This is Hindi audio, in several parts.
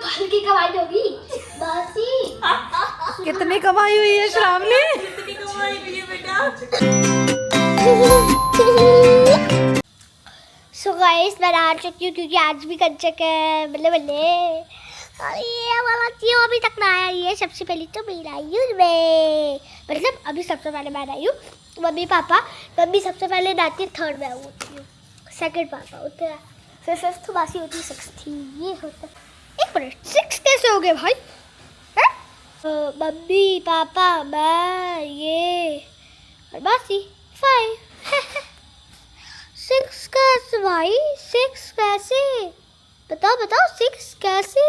हल्की कमाई होगी मासी। कितनी कमाई हुई है श्रावणी? कितनी कमाई हुई है बेटा? सो गाइस मैं आ चुकी हूँ क्योंकि आज भी कंचक है। बल्ले बल्ले। और ये वाला चीज़ अभी तक ना आया। ये सबसे पहले तो मैं आई हूँ मैं, मतलब अभी सबसे पहले मैं आई हूँ। मम्मी पापा, मम्मी सबसे पहले नाती है, थर्ड में होती हूँ, सेकंड पापा होते हैं, फिर फिफ्थ मासी होती है, सिक्स्थ ये होता है। एक मिनट, सिक्स कैसे हो गए भाई? मम्मी पापा मैं ये और मासी 5। 6 कैसे भाई? 6 कैसे? बताओ बताओ 6 कैसे?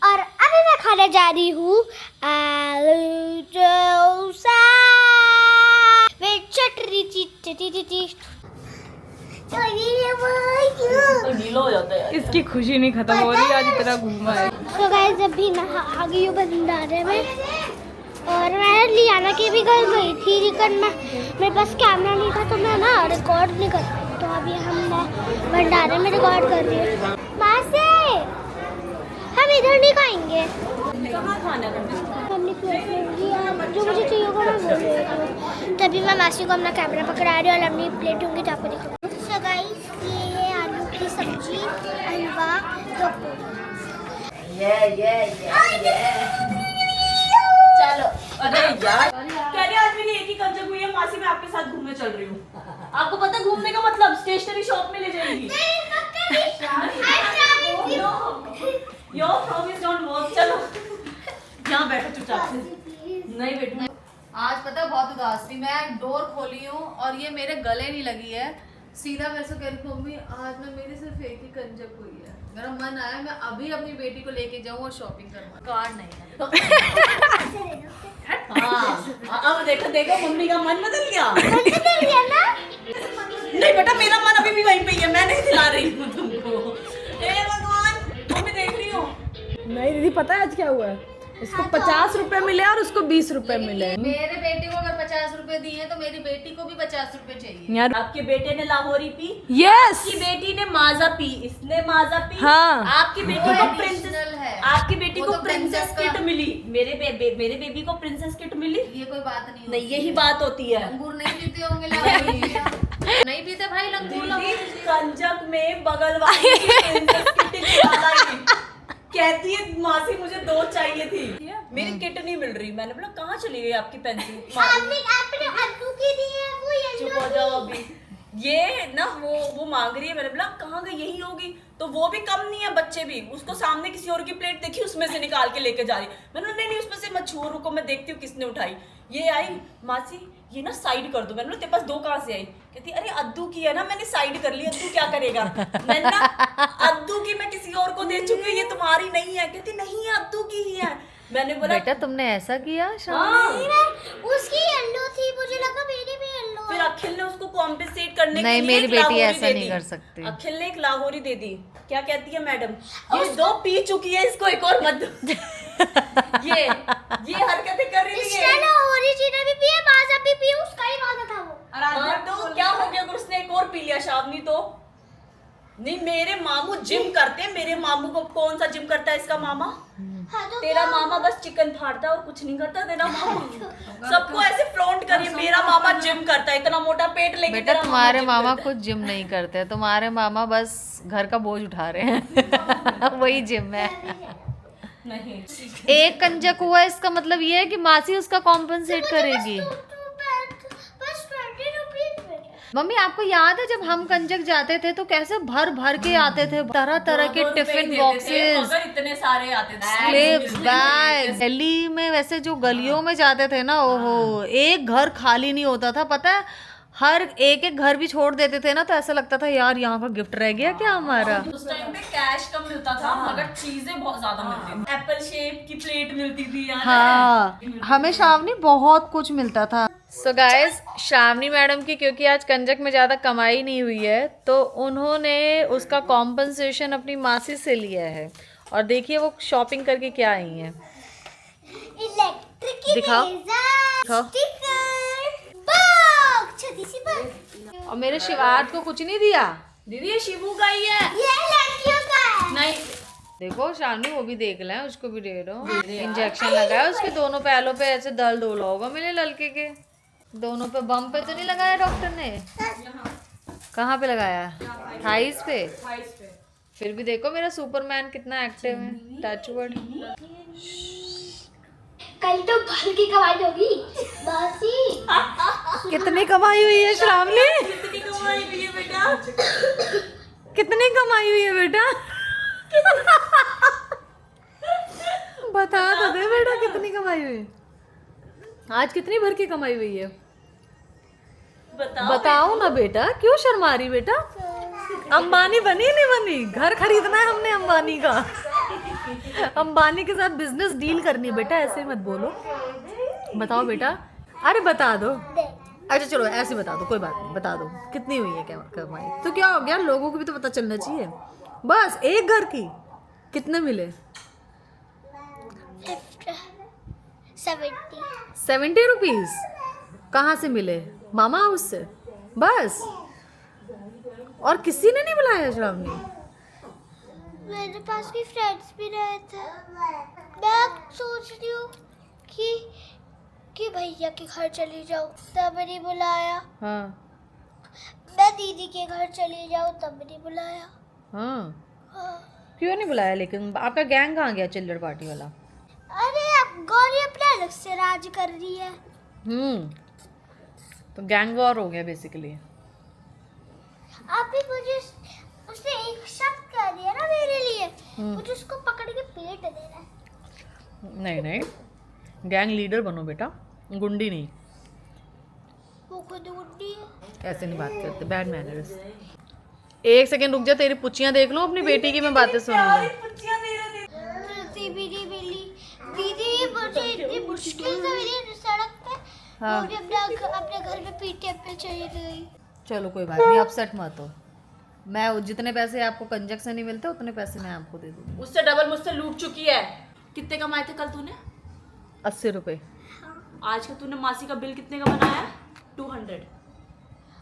और अभी मैं खाने जा रही हूँ आलू डोसा विद चटनी। गीला हो जाता है। इसकी खुशी नहीं खत्म हो रही, आज इतना घूमा है। तो गाइस जब भी आ गई हूँ भंडारे में, और मैं लियाना के भी घर गई थी, लेकिन मेरे पास कैमरा नहीं था तो मैं ना रिकॉर्ड नहीं कर पाई। तो अभी हम भंडारे में रिकॉर्ड कर रही हूँ। मासी हम इधर नहीं खाएंगे। कहाँ खाना है? हमने प्लेट में दिया, जो मुझे चाहिए होगा मैं बोल रही हूँ। तभी मैं मासी को अपना कैमरा पकड़ा रही हूँ और अपनी प्लेट होंगी तो आपको दिखाऊँ। सो गाइस ये है आलू की सब्जी, हलवा, दो पूरी। चलो। अरे यार कह रहे आज मेरी एक ही कंजक हुई है मासी, मैं आपके साथ घूमने चल रही हूँ। आपको पता है घूमने का मतलब? स्टेशनरी शॉप में ले जाएगी। Your promise don't work. चलो यहाँ बैठो चुपचाप से। नहीं बैठूंगी। आज पता है बहुत उदास थी मैं, डोर खोली हूँ और ये मेरे गले नहीं लगी है। सीधा मेरे से कह रही मम्मी आज ना मेरी सिर्फ एक ही कंजक हुई है। मेरा मन आया मैं अभी अपनी बेटी को लेके जाऊँ और शॉपिंग करवा। कार्ड नहीं है। हाँ अब देखो देखो मम्मी का मन बदल गया। ना नहीं बेटा मेरा मन अभी भी वहीं पे ही है, मैं नहीं दिला रही हूँ तुमको। हे भगवान मम्मी देख रही हो। नहीं दीदी पता है आज क्या हुआ है? इसको 50 रुपए मिले और उसको 20 रुपए मिले। मेरे बेटे को अगर 50 रुपए दिए तो मेरी बेटी को भी 50 रुपए चाहिए। यार आपके बेटे ने लाहौरी पी, यस, आपकी बेटी ने माजा पी, इसने माजा पी। हाँ। आपकी बेटी वो को additional है। आपकी बेटी वो को तो प्रिंसेस princess का- किट मिली। मेरे बेबी को प्रिंसेस किट मिली। ये कोई बात नहीं नहीं होती यही है। बात होती है। अंगूर नहीं पीते होंगे लाहौरी। नहीं पीते भाई लंगूर। दीदी कंजक में बगल वाली की प्रिंसेस किट निकाला ही। कहती है मासी मुझे 2 चाहिए थी, मेरी किट नहीं मिल रही। मैंने बोला कहाँ चली गई आपकी पेंसिल? आपने अद्दू की दी है वो चुप हो जाओ अभी। ये ना वो मांग रही है। मैंने बोला कहाँ गई, यही होगी। तो वो भी कम नहीं है, बच्चे भी। उसको सामने किसी और की प्लेट देखी, उसमें से निकाल के लेके जा रही। मैंने बोला नहीं उसमें से मत छुओ, रुको मैं देखती हूँ किसने उठाई। ये आई मासी ये ना साइड कर दो। मैंने बोला तेरे पास 2 कहाँ से आई? कहती अरे अद्दू की है ना, मैंने साइड कर ली, अद्दू क्या करेगा? मैंने ना अद्दू की मैं किसी और को दे चुकी हूँ, ये तुम्हारी नहीं है। कहती नहीं है अद्दू की ही है। मैंने बोला बेटा तुमने ऐसा किया? हाँ। उसकी येलो थी, मुझे लगा मेरी भी येलो। फिर अखिल ने उसको कॉम्पेंसेट करने नहीं, के लिए मेरी एक बेटी लाहौरी ऐसा दे नहीं दी। कर सकती। अखिल ने एक लाहौरी दे दी। क्या कहती है मैडम? ये 2 पी चुकी है, इसको एक और मत दो। ये हरकतें कर रही है। लाहौरी जी ने भी पिया, माजा भी पिया, उसका ही माजा था वो। हाँ, तो क्या हो गया अगर उसने एक और पी लिया शावनी तो? नहीं मेरे मामू जिम करते हैं। मेरे मामू को कौन सा जिम करता है इसका मामा? हाँ, तो तेरा मामा बस चिकन फाड़ता है और कुछ नहीं करता। तेरा मामा सबको ऐसे फ्लॉन्ट करिए, मेरा मामा जिम करता है, इतना मोटा पेट लेके। बेटा तेरा तुम्हारे जिम मामा करता है। कुछ जिम नहीं करते, तुम्हारे मामा बस घर का बोझ उठा रहे हैं। वही जिम है। नहीं एक कंजक हुआ इसका मतलब ये है कि मासी उसका कॉम्पनसेट करेगी। बस 20 रुपीज में। मम्मी आपको याद है जब हम कंजक जाते थे तो कैसे भर भर के आते थे, तरह तरह के 2-2 रुपए टिफिन देते थे, बॉक्सेस, मगर इतने सारे आते थे। Clips, bag. दिल्ली में वैसे जो गलियों में जाते थे ना, ओहो एक घर खाली नहीं होता था। पता है हर एक घर भी छोड़ देते थे ना, तो ऐसा लगता था यार यहाँ का गिफ्ट रह गया क्या हमारा। उस टाइम पे कैश कम मिलता था मगर चीजें बहुत ज्यादा मिलती थी। एप्पल शेप की प्लेट मिलती थी यार। हाँ हमें श्रावणी बहुत कुछ मिलता था। सो गाइस श्रावणी मैडम की क्योंकि आज कंजक में ज़्यादा कमाई नहीं हुई है तो उन्होंने उसका कॉम्पनसेशन अपनी मासी से लिया है। और देखिए वो शॉपिंग करके क्या आई हैं। इलेक्ट्रिक दिखाओ। दिखाओ। स्टिकर बॉक्स, छोटी सी बॉक्स। और मेरे शिवार्थ को कुछ नहीं दिया। दीदी ये शिबू का ही है। ये लड़कियों का है। देखो शानी वो भी देख लें, उसको भी दे दो। इंजेक्शन लगाया उसके दोनों पैरों पे, ऐसे दर्द हो रहा होगा मेरे लड़के के। दोनों पे बम पे तो नहीं लगाया डॉक्टर ने? कहाँ पे लगाया? थाइस पे। फिर भी देखो मेरा सुपरमैन कितना एक्टिव है, टचवुड। कल तो भर की कमाई होगी बासी। कितनी कमाई हुई है श्रावणी? कितनी कमाई हुई है बेटा? कितनी कमाई हुई है बेटा? बता तो दे बेटा कितनी कमाई हुई? आज कितनी भर की कमाई हुई है? बताओ ना बेटा, क्यों शर्मा रही बेटा? अंबानी बनी नहीं बनी? घर खरीदना है हमने अंबानी का। अंबानी के साथ बिजनेस डील करनी है बेटा, ऐसे मत बोलो। बताओ बेटा। अरे बता दो। अच्छा चलो ऐसे बता दो, कोई बात नहीं, बता दो कितनी हुई है क्या कमाई। तो क्या हो गया, लोगों को भी तो पता चलना चाहिए। बस एक घर की कितने मिले? 70 रुपीज। कहाँ से मिले? मामा हाउस से? बस? और किसी ने नहीं बुलाया श्रावणी? मेरे पास भी फ्रेंड्स भी रहे थे। मैं सोच रही हूँ कि भैया के घर चली जाऊँ, तब नहीं बुलाया। हाँ मैं दीदी के घर चली जाऊँ, तब नहीं बुलाया। हाँ। हाँ। क्यों नहीं बुलाया? लेकिन आपका गैंग कहाँ गया, चिल्लड़ पार्टी वाला? अरे अब गौरी अपने अलग से राज कर रही है। तो गैंग वॉर हो गया बेसिकली। अभी मुझे उसने एक शब्द कह दिया ना मेरे लिए, मुझे उसको पकड़ के पेट देना है। नहीं नहीं, गैंग लीडर बनो बेटा, गुंडी नहीं। वो खुद गुंडी है। ऐसे नहीं बात करते, बैड मैनर्स। एक सेकंड रुक जा, तेरी पुच्चियां देख लो अपनी बेटी की, मैं बातें सुनूंगा। दीदी मुझे इतनी मुश्किल से मेरी सड़क पे हाँ। मुझे अपने घर में पीटे पे चली गई। चलो कोई बात नहीं, अपसेट मत हो। मैं जितने पैसे आपको कंजक से नहीं मिलते उतने पैसे मैं आपको दे दूंगी। उससे डबल मुझसे लूट चुकी है। कितने कमाए थे कल तूने? 80 रुपए। आज का तूने मासी का बिल कितने का बनाया? 200।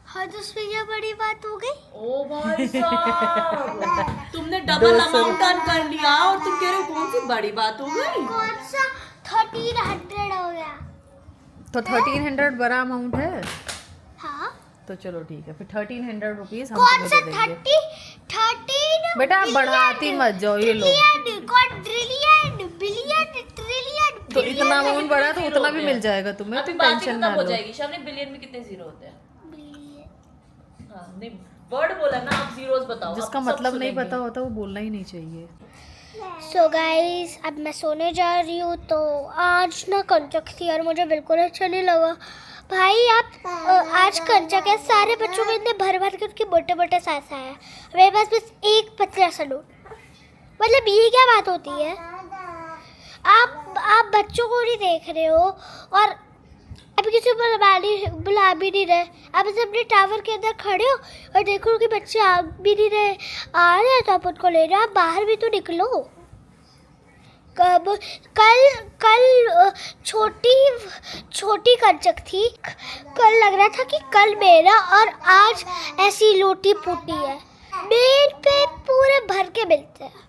हाँ तो उसमें क्या बड़ी बात हो गई? ओ भाई साहब, तुमने डबल अमाउंट अर्न कर लिया और तुम कह रहे हो कौन सी बड़ी बात हो गई? कौन सा 1300 हो गया? तो 1300 बड़ा अमाउंट है। हाँ तो चलो ठीक है, फिर 1300 रुपीज हम कौन सा तुम्हें दे देंगे। 13 बेटा आप बढ़ाती मत जाओ, ये लो। Quadrillion billion trillion. तो इतना अमाउंट बढ़ा तो उतना भी मिल जाएगा तुम्हें, अभी तुम बात ही टेंशन खत्म ना हो लो। जाएगी। शामने बिलियन में कितने जीरो होते हैं? हाँ, नहीं वर्ड बोला ना, आप जीरोस बताओ। जिसका अब सब मतलब नहीं सुनेंगे। पता होता वो बोलना ही नहीं चाहिए। सो गाइस अब मैं सोने जा रही हूँ। तो आज ना कंचक थी और मुझे बिल्कुल अच्छा नहीं लगा। भाई आप आज कंचक है, सारे बच्चों को इतने भर भर के उनके मोटे मोटे सांस आया, मेरे पास बस एक पतला सा नोट। मतलब ये क्या बात होती है? आप बच्चों को नहीं देख रहे हो और अभी किसी को बुला भी नहीं रहे। आप ऐसे अपने टावर के अंदर खड़े हो और देखो कि बच्चे आ भी नहीं रहे, आ रहे हैं तो आप उनको ले रहे हो। आप बाहर भी तो निकलो। कल छोटी कंचक थी। कल लग रहा था कि कल मेरा और आज ऐसी लोटी फूटी है। मेन पे पूरे भर के मिलते हैं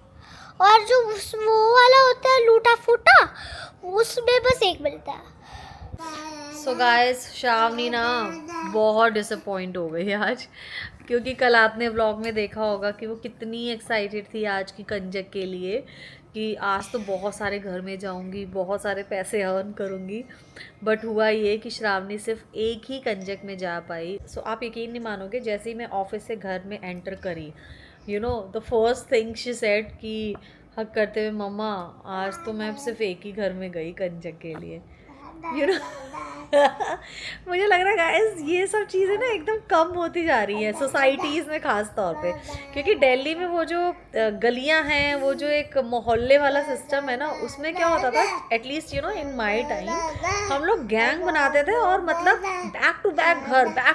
और जो वो वाला होता है लूटा फूटा, उसमें बस एक मिलता है। सो गाइस श्रावणी ना बहुत डिसअपॉइंट हो गई आज, क्योंकि कल आपने व्लॉग में देखा होगा कि वो कितनी एक्साइटेड थी आज की कंजक के लिए, कि आज तो बहुत सारे घर में जाऊंगी, बहुत सारे पैसे अर्न करूंगी। बट हुआ ये कि श्रावणी सिर्फ एक ही कंजक में जा पाई। सो आप यकीन नहीं मानोगे, जैसे ही मैं ऑफिस से घर में एंटर करी, you know the first thing she said कि हक करते हुए, मम्मा आज तो मैं सिर्फ एक ही घर में गई कंजक के लिए, यू नो। मुझे लग रहा है गाइस ये सब चीज़ें ना एकदम कम होती जा रही है सोसाइटीज़ में, ख़ास तौर पे क्योंकि दिल्ली में वो जो गलियां हैं, वो जो एक मोहल्ले वाला सिस्टम है ना, उसमें क्या होता था, at least you know in my time हम लोग गैंग बनाते थे और मतलब बैक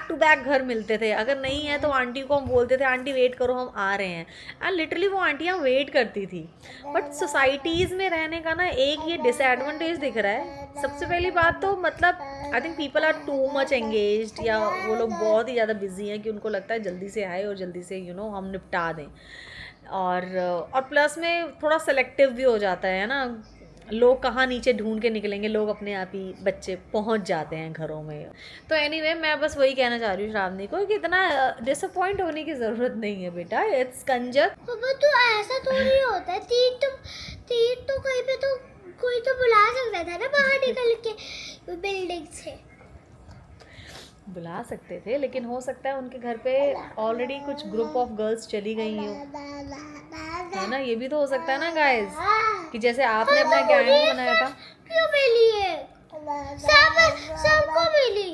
टू बैक घर मिलते थे। अगर नहीं है तो आंटी को हम बोलते थे आंटी वेट करो हम आ रहे हैं, एंड लिटरली वो आंटियाँ वेट करती थी। बट सोसाइटीज़ में रहने का ना एक ये डिसएडवांटेज दिख रहा है। सबसे पहली बात तो मतलब I think people are too much engaged, या वो लोग बहुत ही ज़्यादा बिजी हैं कि उनको लगता है जल्दी से आए और जल्दी से यू नो हम निपटा दें। और प्लस में थोड़ा सेलेक्टिव भी हो जाता है ना, लोग कहाँ नीचे ढूंढ के निकलेंगे, लोग अपने आप ही बच्चे पहुंच जाते हैं घरों में। तो एनीवे मैं बस वही कहना चाह रही हूँ श्रावणी को कि इतना डिसअपॉइंट होने की ज़रूरत नहीं है बेटा, इट्स कंजक। पापा तो ऐसा थोड़ी होता है, तीन तो कहीं पे तो कोई तो बुला सकता था ना बाहर निकल के बिल्डिंग से। बुला सकते थे, लेकिन हो सकता है उनके घर पे ऑलरेडी कुछ ग्रुप ऑफ गर्ल्स चली गई हो, है ना, ये भी तो हो सकता है ना गाइस, कि जैसे आपने अपना गैंग बनाया था। क्यों मिली है? सबको मिली।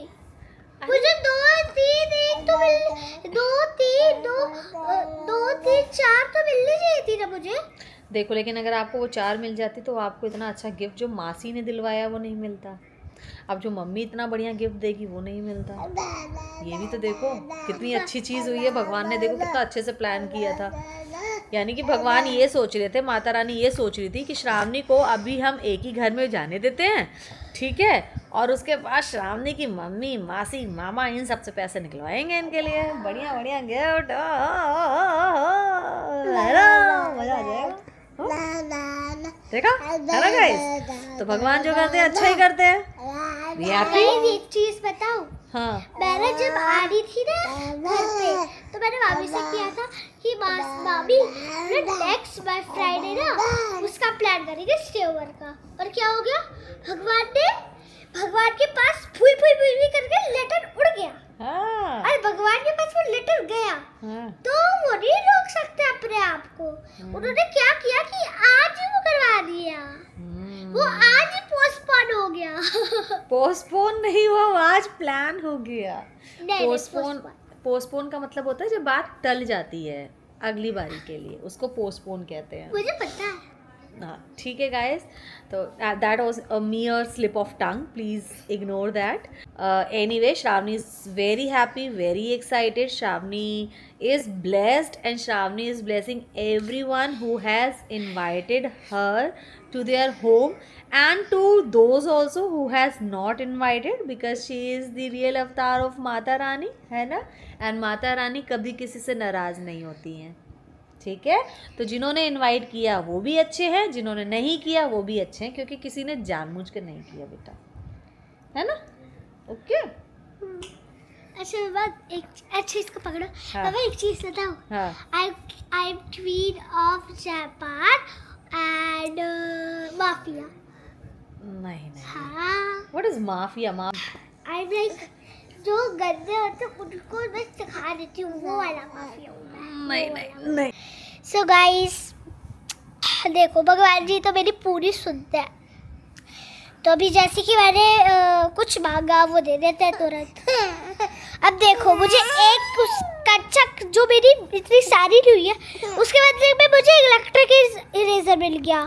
मुझे 2 3 1 तो मिल 2 3 4 तो मिलनी चाहिए थी ना मुझे। देखो, लेकिन अगर आपको वो 4 मिल जाती तो आपको इतना अच्छा गिफ्ट जो मासी ने दिलवाया वो नहीं मिलता, अब जो मम्मी इतना बढ़िया गिफ्ट देगी वो नहीं मिलता। ये भी तो देखो कितनी अच्छी चीज़ हुई है, भगवान ने देखो कितना अच्छे से प्लान किया था। यानी कि भगवान ये सोच रहे थे, माता रानी ये सोच रही थी कि श्रावणी को अभी हम एक ही घर में जाने देते हैं, ठीक है, और उसके बाद श्रावणी की मम्मी, मासी, मामा इन सब से पैसे निकलवाएंगे इनके लिए, बढ़िया बढ़िया गिफ्ट, मजा आ जाएगा। देखा है ना गाइस, तो भगवान जो करते हैं अच्छा ही करते हैं। एक चीज बताऊं, हाँ, मैंने जब आ रही थी ना घर पे तो मैंने मामी से किया था कि मामी नेक्स्ट फ्राइडे ना उसका प्लान करेंगे स्टे ओवर का, और क्या हो गया, भगवान के पास फुई करके लेटर उड़ गया। हाँ, और भगवान के पास वो लेटर गया, हाँ, तो वो नहीं रोक सकते अपने आप को। उन्होंने क्या किया कि आज ही वो करवा दिया, वो आज ही पोस्टपोन हो गया। पोस्टपोन नहीं हुआ, वो आज प्लान हो गया। नहीं, पोस्टपोन का मतलब होता है जब बात टल जाती है अगली बारी के लिए, उसको पोस्टपोन कहते हैं। मुझे पता है। हाँ, ठीक है गाइस, तो that was a mere slip of tongue, please ignore that. Anyway, Shravani is very happy, very excited. Shravani is blessed, and Shravani is blessing everyone who has invited her to their home, and to those also who has not invited, because she is the real avatar of Mata Rani, है ना, and Mata Rani कभी किसी से नाराज़ नहीं होती हैं, ठीक है। तो जिन्होंने इनवाइट किया वो भी अच्छे हैं, जिन्होंने नहीं किया वो भी अच्छे हैं, क्योंकि किसी ने जानबूझ के नहीं किया बेटा, है ना, ओके। अच्छा बात एक अच्छा इसको पकड़ो। हाँ। अब एक चीज बताओ, हाँ, I am queen of Japan and mafia. नहीं, हाँ, what is mafia? I am like जो गंदे होते हैं उनको मैं सिखा देती हूँ, वो वाला माफिया हूँ मैं। नहीं। सो गाइस देखो, भगवान जी तो मेरी पूरी सुनते हैं, तो अभी जैसे कि मैंने कुछ मांगा वो दे देते हैं तुरंत। अब देखो, मुझे एक कच्चा जो मेरी इतनी सारी हुई है उसके बदले में मुझे इलेक्ट्रिक इरेजर मिल गया,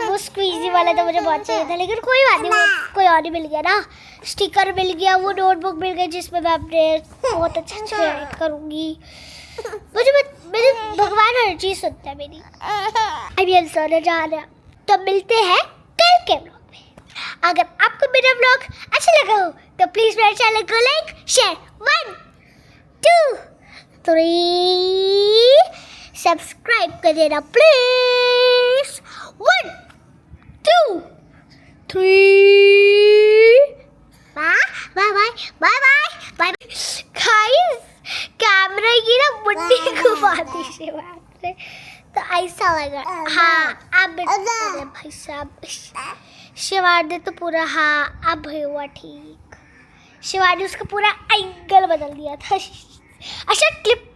वो स्क्वीजी वाला तो मुझे बहुत चाहिए था, लेकिन कोई बात नहीं, वो कोई और ही मिल गया ना। स्टिकर मिल गया, वो नोटबुक मिल गई जिसमें मैं अपने बहुत अच्छे से राइट करूँगी। मेरे भगवान हर चीज़ सुनता है मेरी। अभी हम सोने जा रहे हैं, तो मिलते हैं कल के ब्लॉग में। अगर आपको मेरा ब्लॉग अच्छा लगा हो तो प्लीज़ मेरे चैनल को लाइक शेयर 1 2 3 सब्सक्राइब कर देना प्लीज। 1 2 3 बाय गाइस, कैमरे की ना मुट्ठी घुमाती से बात है तो ऐसा लगा। हाँ, अब भाई साहब शिवार ने तो पूरा, हाँ अब हुआ ठीक, शिवार ने उसका पूरा एंगल बदल दिया था। अच्छा क्लिप